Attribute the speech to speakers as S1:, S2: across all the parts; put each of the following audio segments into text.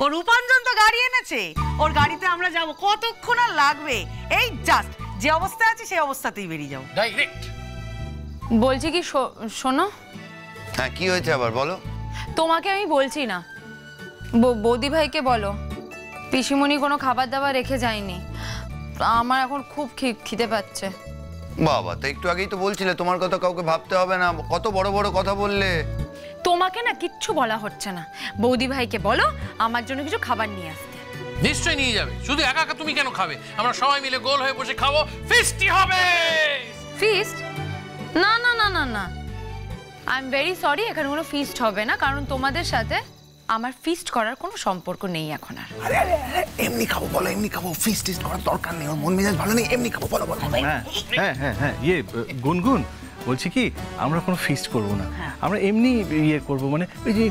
S1: ও রূপাঞ্জন তো গাড়ি এনেছে, ওর গাড়িতে আমরা যাব। কতক্ষণ আর লাগবে? এই জাস্ট যে অবস্থায় আছে সেই অবস্থাতেই বেরিয়ে যাও
S2: ডাইরেক্ট।
S3: বলছি কি শোনো।
S4: হ্যাঁ, কি হয়েছে আবার বলো?
S3: তোমাকে আমি বলছি না, বৌদি ভাইকে বলো। পিসিমণি কোনো খাবার দাবার রেখে যায়নি, আমার এখন খুব খিদে পাচ্ছে।
S4: বাবা, তো একটু আগেই তো বলছিলে তোমার কথা কাউকে ভাবতে হবে না, কত বড় বড় কথা বললে।
S3: তোমাকে না কিচ্ছু বলা হচ্ছে না, বৌদি ভাইকে বলো আমার জন্য কিছু খাবার নিয়ে আসতে।
S2: নিশ্চয়ই নিয়ে যাবে, শুধু একা একা তুমি কেন খাবে? আমরা সবাই মিলে গোল হয়ে বসে খাবো, ফিস্টি হবে।
S3: ফিস্ট? না না না না না, আই এম ভেরি সরি, এখানে কোনো ফিস্ট হবে না, কারণ তোমাদের সাথে আমার ফিস্ট করার কোনো সম্পর্ক নেই এখন আর।
S5: আরে আরে আরে, এমনি খাবো বলো, এমনি খাবো, ফিস্ট টিস্ট করার দরকার নেই, মন মেজাজ ভালো নেই, এমনি খাবো বলো বলো।
S6: হ্যাঁ হ্যাঁ হ্যাঁ, ইয়ে গুনগুন বলছি কি, আমরা কোনো ফিস্ট করবো না, আমরা এমনি ইয়ে করবো, মানে ওই যে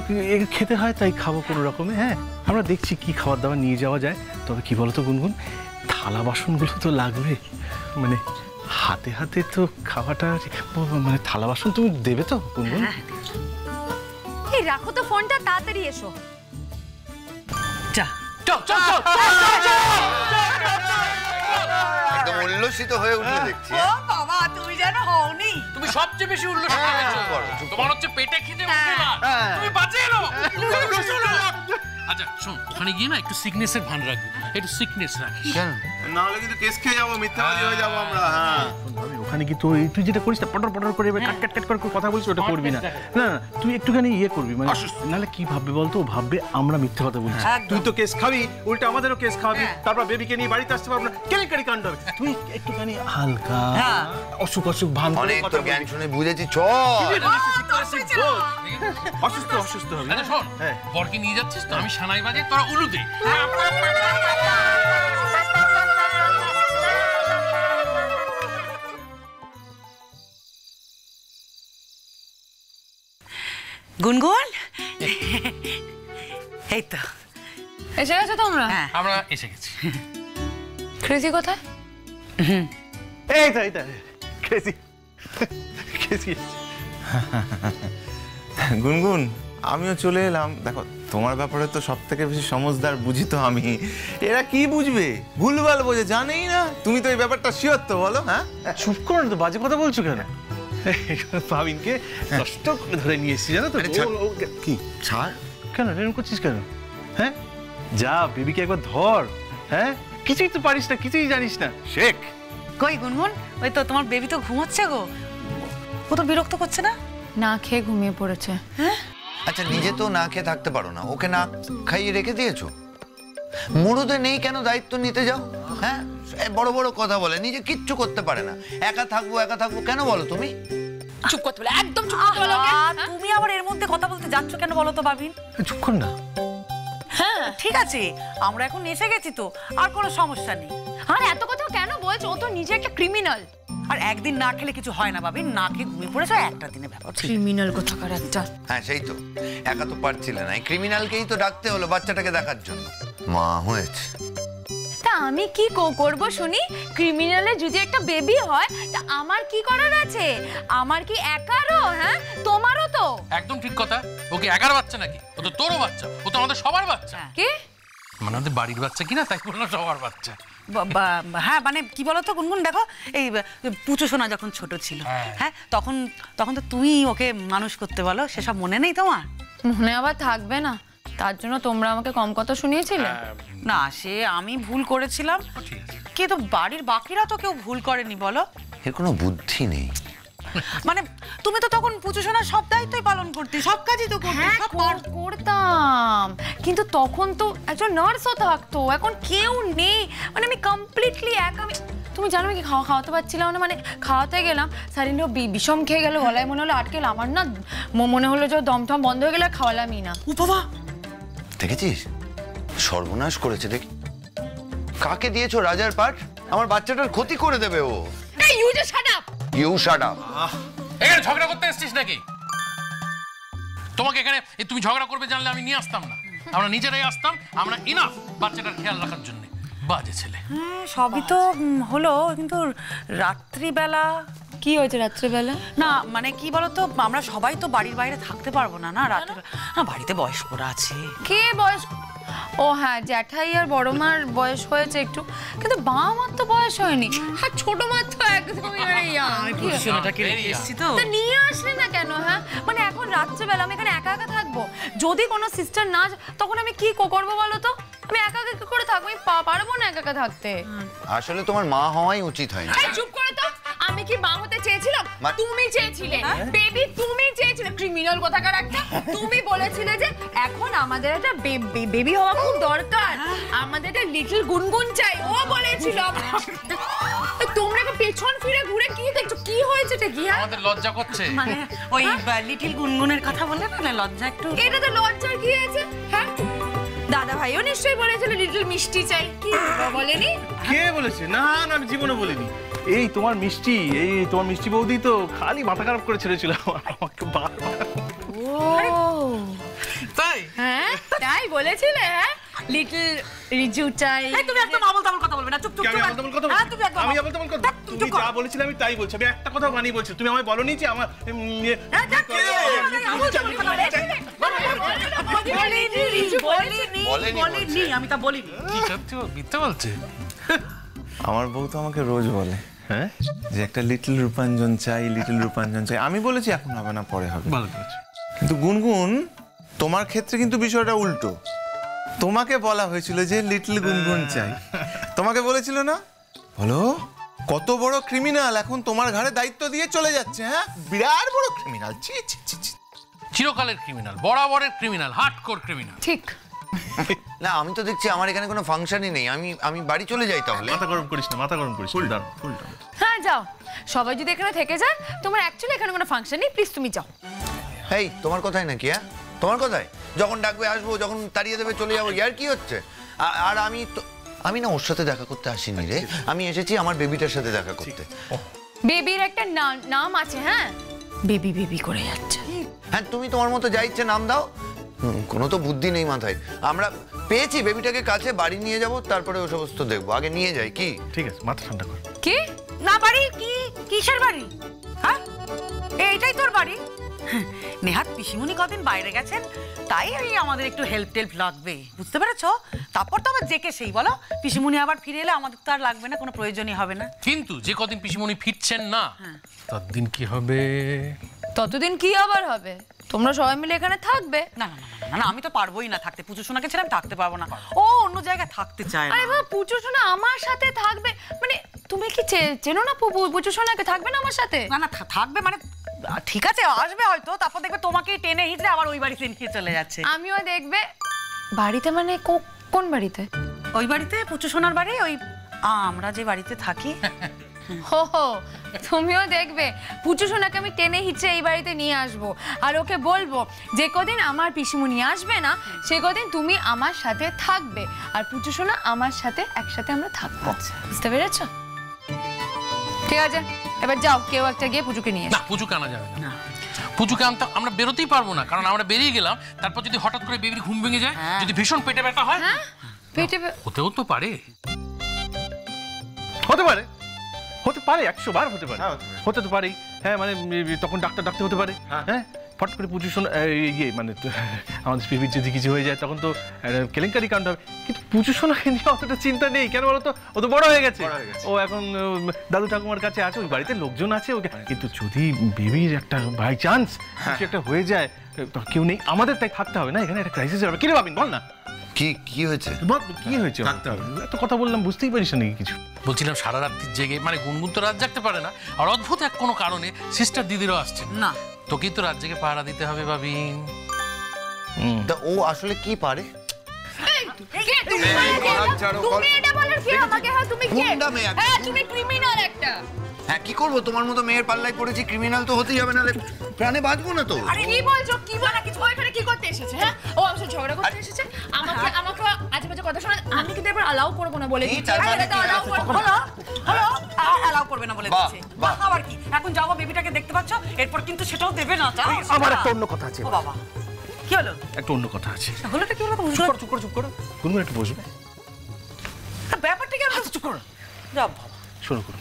S6: খেতে হয় তাই খাবো কোনো রকমে। হ্যাঁ, আমরা দেখছি কি খাবার দাবার নিয়ে যাওয়া যায়। তবে কি বলতো গুনগুন, থালা বাসনগুলো তো লাগবে, মানে হাতে হাতে তো খাওয়াটা, মানে থালা বাসন তুমি দেবে তো গুনগুন?
S3: এই রাখো তো ফোনটা, তাড়াতাড়ি এসো।
S1: যা
S2: চল চল চল।
S4: একদম উল্লসিত হয়ে উঠলে দেখছি।
S1: ও বাবা, তুমি যেন হওনি।
S2: তুমি সবচেয়ে বেশি উল্লসিত হয়েছো। তোমার হচ্ছে পেটে খিদে উঠে না, তুমি বাঁচিয়ে নাও। আচ্ছা শোন, ওখানে গিয়ে না একটু সিকনেসের ভান রাখবি, একটু সিকনেস রাখিস।
S4: কেন?
S5: না হলে কিন্তু কেস খেয়ে যাবো, মিথ্যাবাদী হয়ে যাবো আমরা। হ্যাঁ,
S6: ওখানে কি তুই যেটা করিস না, পটর পটর করে কাট কাট কাট করে কথা বলছিস, ওটা করবি না। না না, তুই একটুখানি ইয়ে করবি, মানে নাহলে কি ভাববে বলতো, ও ভাববে আমরা মিথ্যে কথা বলছি। তুই তো কেস খাবি, উল্টা আমাদেরও কেস খাবি, তারপর বেবিকে নিয়ে বাড়িতে আসতে পারবো না, কেলেঙ্কারি কাণ্ড হবে। তুই একটুখানি হালকা অসুখ ভান করে
S4: অনেক
S6: কথা
S4: তোর জ্ঞান শুনে বুঝেছি, চল।
S6: অসুস্থ অসুস্থ হবে।
S2: আচ্ছা শোন, বরকে নিয়ে যাচ্ছিস তো, আমি সানাই বাজে, তোরা উলু দে।
S1: গুনগুন, এই তো
S3: এসে গেছো তোমরা?
S2: আমরা এসে গেছি।
S3: ক্রেজি কোথায়?
S6: এই তো ক্রেজি ক্রেজি।
S5: গুনগুন আমিও চলে এলাম। দেখো, তোমার ব্যাপারে তো সব থেকে বেশি সমঝদার বুঝি তো আমি। এরা কি বুঝবে, ভুলভাল বোঝে, জানেই না। তুমি তো এই ব্যাপারটা শিওর তো, বলো? হ্যাঁ,
S6: চুপ করো না তো, বাজে কথা বলছো কেন? ভাবিনকে কষ্ট করে ধরে নিয়ে এসেছি, জানো তো?
S5: কি ছাড়,
S6: কেন এরকম করছিস কেন? হ্যাঁ, যা বেবিকে একবার ধর। হ্যাঁ, কিছুই তো পারিস না, কিছুই জানিস না, শেখ।
S1: কই গুনগুন, ওই তো তোমার বেবি তো ঘুমাচ্ছে গো, ও তো বিরক্ত করছে না?
S3: না খেয়ে ঘুমিয়ে পড়েছে।
S1: হ্যাঁ,
S4: আচ্ছা, নিজে তো না খেয়ে থাকতে পারো না, ওকে না খাইয়ে রেখে দিয়েছো। মুড়োতে নেই কেন দায়িত্ব নিতে যাও? হ্যাঁ, বড় বড় কথা বলে, নিজে কিচ্ছু করতে পারে না। একা থাকবো কেন বলো তুমি?
S3: চুপ করতে বলে, একদম চুপ করতে বলো।
S1: তুমি আবার এর মধ্যে কথা বলতে যাচ্ছ কেন বলো তো বাবিন?
S6: চুপ কর না।
S1: হ্যাঁ ঠিক আছে, আমরা এখন এসে গেছি তো, আর কোনো সমস্যা নেই।
S3: আর এত কথা কেন বলছো? ও তো নিজে একটা ক্রিমিনাল।
S1: আর একদিন না খেলে কিছু হয় না বাবিন, না খেয়ে ঘুমিয়ে পড়েছো একটা দিনের ব্যাপার।
S3: ক্রিমিনাল কোথাকার একটা।
S4: হ্যাঁ সেই তো, একা তো পারছিলে না, এই ক্রিমিনালকেই তো ডাকতে হলো বাচ্চাটাকে দেখার জন্য। মা হয়েছে।
S3: তা আমি কি করব শুনি? ক্রিমিনালের যদি একটা বেবি হয় তা আমার কি করার আছে? আমার কি একারও? হ্যাঁ, তোমারও তো।
S2: একদম ঠিক কথা। ওকে একার বাচ্চা নাকি? ও তো তোরও বাচ্চা, ও তো আমাদের সবার বাচ্চা।
S3: কি
S2: মানে আমাদের বাড়ির বাচ্চা কিনা, তাই বললাম সবার বাচ্চা।
S1: হ্যাঁ মানে কি বলতো গুনগুন, দেখো এই পুচু সোনা যখন ছোট ছিল, হ্যাঁ তখন তো তুমি ওকে মানুষ করতে বলো, সেসব মনে নেই তোমার?
S3: মনে আবার থাকবে না, তার জন্য তোমরা আমাকে কম কথা শুনিয়েছিলে।
S1: না, সে আমি ভুল করেছিলাম, কিন্তু বাড়ির বাকিরা তো কেউ ভুল করেনি বলো।
S4: এর কোনো বুদ্ধি নেই।
S1: মানে তুমি তো তখন পুচু সোনার সব দায়িত্বই পালন করতে, সব কাজই তো করতে।
S3: করতাম, কিন্তু তখন তো একজন নার্সও থাকতো, এখন কেউ নেই। মানে আমি কমপ্লিটলি একা। তুমি জানো কি খাওয়াতে পারছিলাম না, মানে খাওয়াতে গেলাম সারিন্ড বিষম খেয়ে গেল, গলায় মনে হলো আটকে গেল। আমার না মনে হলো যে দম টম বন্ধ হয়ে গেলে খাওয়ালামই না।
S1: ও বাবা,
S4: দেখেছিস সর্বনাশ করেছে। দেখি কাকে দিয়েছো রাজার পাট? আমার বাচ্চাটার ক্ষতি করে দেবে ও।
S3: You just shut up.
S4: You shut up.
S2: এখানে ঝগড়া করতে এসেছিস নাকি? তোমাকে এখানে তুমি ঝগড়া করবে জানলে আমি নিয়ে আসতাম না, আমরা নিজেরাই আসতাম। আমরা ইনাফ বাচ্চাটার খেয়াল রাখার জন্য। বাজে ছেলে।
S1: হ্যাঁ সবই তো হলো, কিন্তু রাত্রিবেলা
S3: কি হয়েছে? রাত্রিবেলা
S1: না মানে কি বলতো, আমরা সবাই তো বাড়ির বাইরে থাকতে পারবো না, না রাত্রিবেলা। না বাড়িতে বয়স্করা আছে।
S3: কে বয়স্ক? ও ও হ্যাঁ, জ্যাঠাই আর বড় মার বয়স হয়েছে একটু, কিন্তু বাবা মার তো বয়স হয়নি। হ্যাঁ, ছোট মার তো একদমই
S1: আমি পুচুসোনাটাকে রেখে এসেছি তো।
S3: তা নিয়ে আসলে না কেন? হ্যাঁ, মানে এখন রাত্রেবেলা আমি এখানে একা একা থাকবো, যদি কোনো সিস্টার না তখন আমি কি করবো বলো তো? আমি একা একা কি করে থাকবো? আমি পারবো না একা একা থাকতে।
S4: আসলে তোমার মা হওয়াই উচিত হয়নি।
S3: চুপ করে তো। আমি কি মা হতে চেয়েছিলাম? তুমি চেয়েছিলে বেবি, তুমি চেয়েছিলে। ক্রিমিনাল কোথাকার একটা। তুমি বলেছিলে যে এখন আমাদের একটা বেবি হওয়া খুব দরকার, আমাদের একটা লিটল গুনগুন চাই, ও বলেছিল। তোমরা কি পেছন ফিরে ঘুরে কি দেখছো? কি হয়েছে এটা? কি
S2: আমাদের লজ্জা করছে।
S1: মানে ওই লিটল গুনগুনের কথা বললে না, লজ্জা একটু।
S3: এটা তো লজ্জার কি আছে? হ্যাঁ, দাদা ভাইও নিশ্চয়ই বলেছিল লিটল মিষ্টি চাই, কি বলেনি?
S6: কে বলেছে? না না, আমি জীবনে বলিনি। এই তোমার মিষ্টি বৌদি তো খালি মাথা খারাপ করে ছেড়েছিল আমাকে বারবার।
S2: তাই?
S3: হ্যাঁ, তাই বলেছিলে? হ্যাঁ, লিটল রিজু চাই।
S1: তুমি একদম আবল তাবল কথা বলবে না, চুপ চুপ।
S6: আমি আবল তাবল কথা তুমি যা বলেছিলে আমি তাই বলছি। আমি একটা কথা বানিয়ে বলছি। তুমি আমায় বলনি যে আমার
S1: বলিনি, আমি তা বলিনি।
S2: কি সত্যি মিথ্যে বলছে?
S5: আমার বউ তো আমাকে রোজ বলে, হ্যাঁ, যে একটা লিটল রূপাঞ্জন চাই, লিটল রূপাঞ্জন চাই। আমি বলেছি এখন হবে না, পরে হবে।
S6: ভালো করেছো।
S5: কিন্তু গুনগুন, তোমার ক্ষেত্রে কিন্তু বিষয়টা উল্টো। তোমাকে বলা হয়েছিল যে লিটল গুনগুন চাই। তোমাকে বলেছিল না? বলো কত বড় ক্রিমিনাল এখন তোমার ঘাড়ে দায়িত্ব দিয়ে চলে যাচ্ছে। হ্যাঁ, বিরাট বড় ক্রিমিনাল। ছি ছি ছি ছি।
S2: চিরকালের ক্রিমিনাল, বরাবরের ক্রিমিনাল, হার্ডকোর ক্রিমিনাল।
S3: ঠিক।
S4: না, আমি তো দেখছি আমার এখানে কোনো ফাংশনই নেই। আমি বাড়ি চলে যাই তাহলে।
S6: মাথা গরম করিস না, মাথা গরম করিস না।
S3: হ্যাঁ, যাও। সবাই যদি এখানে থেকে যায়, তোমার অ্যাকচুয়ালি এখানে কোনো ফাংশন নেই, প্লিজ তুমি যাও।
S4: এই তোমার কথাই নাকি? হ্যাঁ, তোমার কথাই। যখন ডাকবে আসবো, যখন তাড়িয়ে দেবে চলে যাবো। ইয়ার কি হচ্ছে? আর আমি না ওর সাথে দেখা করতে আসিনি রে। আমি এসেছি আমার বেবিটার সাথে দেখা করতে।
S3: বেবির একটা নাম আছে। হ্যাঁ, বেবি বেবি করে যাচ্ছে।
S4: হ্যাঁ, তুমি তোমার মতো যা ইচ্ছে নাম দাও, কোনো তো বুদ্ধি নেই মাথায়। আমরা পেয়েছি বেবিটাকে কাছে, বাড়ি নিয়ে যাব, তারপরে ও সমস্ত দেখবো। আগে নিয়ে যাই কি?
S6: ঠিক আছে, মাথা ঠান্ডা কর।
S3: কি
S1: না বাড়ি? কি কিসের বাড়ি? হ্যাঁ, এইটাই তোর বাড়ি? নেহাত পিসিমণি কদিন বাইরে গেছেন, তাই আমাদের একটু হেল্প লাগবে, বুঝতে পেরেছো? তারপর তো আবার জেকে সেই বলো, পিসিমণি আবার ফিরে এলে আমাদের তো আর লাগবে না, কোনো প্রয়োজনই হবে না।
S2: কিন্তু যে কদিন পিসিমণি ফিরছেন না, ততদিন কি হবে?
S3: ততদিন কি আবার হবে? তোমরা সবাই মিলে এখানে থাকবে।
S1: না না না না, আমি তো পারবোই না থাকতে। পুজো সোনাকে ছেড়ে আমি থাকতে পারবো না। ও অন্য জায়গায় থাকতে চায় না।
S3: আরে বাবা, পুজো সোনা আমার সাথে থাকবে মানে? তুমি কি চেনো না পুজো সোনাকে? থাকবে না আমার সাথে?
S1: না না, থাকবে মানে ঠিক আছে, আসবে হয়তো, তারপর দেখবে তোমাকে টেনে হিঁচড়ে আবার ওই বাড়িতে নিয়ে চলে যাচ্ছে।
S3: আমিও দেখবে। বাড়িতে মানে কোন বাড়িতে?
S1: ওই বাড়িতে, পুজো সোনার বাড়ি, ওই আমরা যে বাড়িতে থাকি।
S3: হো হো, তুমিও দেখবে পুজো সোনাকে আমি টেনে হিচড়ে এই বাড়িতে নিয়ে আসবো, আর ওকে বলবো যে কদিন আমার পিসিমণি আসবে না সে কদিন তুমি আমার সাথে থাকবে, আর পুজো সোনা আমার সাথে একসাথে আমরা থাকবো। বুঝতে পেরেছো? ঠিক আছে, এবার যাও, কেউ একটা গিয়ে পুজোকে নিয়ে
S2: না, পুজোকে আনা যাবে না। পুজোকে আনতে আমরা বেরোতেই পারবো না, কারণ আমরা বেরিয়ে গেলাম, তারপর যদি হঠাৎ করে বেবির ঘুম ভেঙে যায়, যদি ভীষণ পেটে ব্যথা হয়,
S3: হ্যাঁ, পেটে
S2: হতেও তো পারে।
S6: হতে পারে, 100 বার হতে পারে, হতে তো পারেই। হ্যাঁ, মানে তখন ডাক্তার হতে পারে। হ্যাঁ, ফট করে পুজো শোনা মানে আমাদের বেবির যদি কিছু হয়ে যায় তখন তো কেলেঙ্কারি কাণ্ড হবে। কিন্তু পুজো শোনাকে নিয়ে অতটা চিন্তা নেই। কেন বলো তো? ও তো বড় হয়ে গেছে, ও এখন দাদু ঠাকুমার কাছে আছে, ওই বাড়িতে লোকজন আছে ওকে। কিন্তু যদি বেবির একটা বাই চান্স কিছু একটা হয়ে যায়, কেউ নেই, আমাদের তাই থাকতে হবে না এখানে। একটা ক্রাইসিস হবে। কি রে বাবিন, বল না
S4: কি হয়েছে?
S6: কি হয়েছে? থাকতে হবে। এত কথা বললাম, বুঝতেই পারিস নাকি কিছু?
S2: বলছিলাম সারা রাত্রি জেগে, মানে গুনগুন তো রাত জাগতে পারে না, আর অদ্ভুত এক কোনো কারণে সিস্টার দিদিরও আসছে
S1: না।
S2: তোকেই তো রাত জেগে পাহারা দিতে হবে বাবিন।
S4: তা ও আসলে কি পারে?
S3: তুমি এটা বলার কি আমাকে? হ্যাঁ, তুমি কে?
S4: গুন্ডা মেয়ে একটা।
S3: হ্যাঁ, তুমি ক্রিমিনাল একটা।
S4: হ্যাঁ, কি করবো? তোমার মতো মেয়ের পাল্লায় পড়েছি, ক্রিমিনাল তো হতেই হবে, না প্রাণে বাঁচবো না তো।
S3: আরে কি বলছো? কি বলা কিছু? এখানে কি করতে এসেছে? হ্যাঁ, ও আমার সাথে ঝগড়া করতে এসেছে। আমাকে আজেবাজে কথা শোনা আমি কিন্তু এবার অ্যালাউ করব না বলে দিচ্ছি।
S1: অ্যালাউ করবে না বলে দিচ্ছে। আবার কি? এখন যাবো, বেবিটাকে দেখতে পাচ্ছ, এরপর কিন্তু সেটাও দেবে না।
S6: আমার একটা অন্য কথা আছে।
S1: ও বাবা, কি হলো?
S6: একটা অন্য কথা আছে।
S1: হলোটা কি হলো?
S6: চুপ করো। গুনগুন একটু বসবে।
S1: ব্যাপারটা কি? চুপ করো। যা বাবা,
S6: শোনো করুন,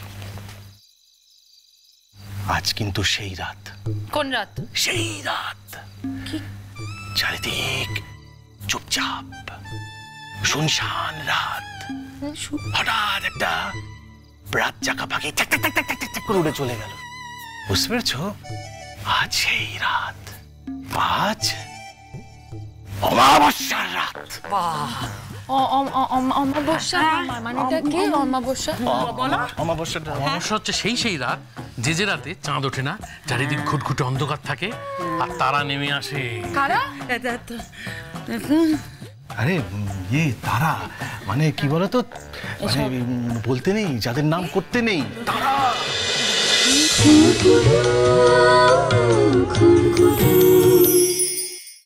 S6: আজ কিন্তু সেই রাত।
S3: কোন রাত?
S6: সেই রাত। কি? চারিদিক চুপচাপ, শুনশান রাত, হঠাৎ একটা রাত চাকা পাখি চাক চাক চাক চাক চাক চাক করে উড়ে চলে গেল। বুঝতে পেরেছো? আজ সেই রাত, আজ অমাবস্যার রাত।
S3: অমাবস্যা মানেটা কি? অমাবস্যা
S2: অমাবস্যা হচ্ছে সেই রাত যে রাতে চাঁদ ওঠে না, চারিদিক ঘুটঘুটে অন্ধকার থাকে আর তারা নেমে আসে।
S3: কারা?
S6: আরে তারা মানে কি বলতো, মানে বলতে নেই, যাদের নাম করতে নেই তারা।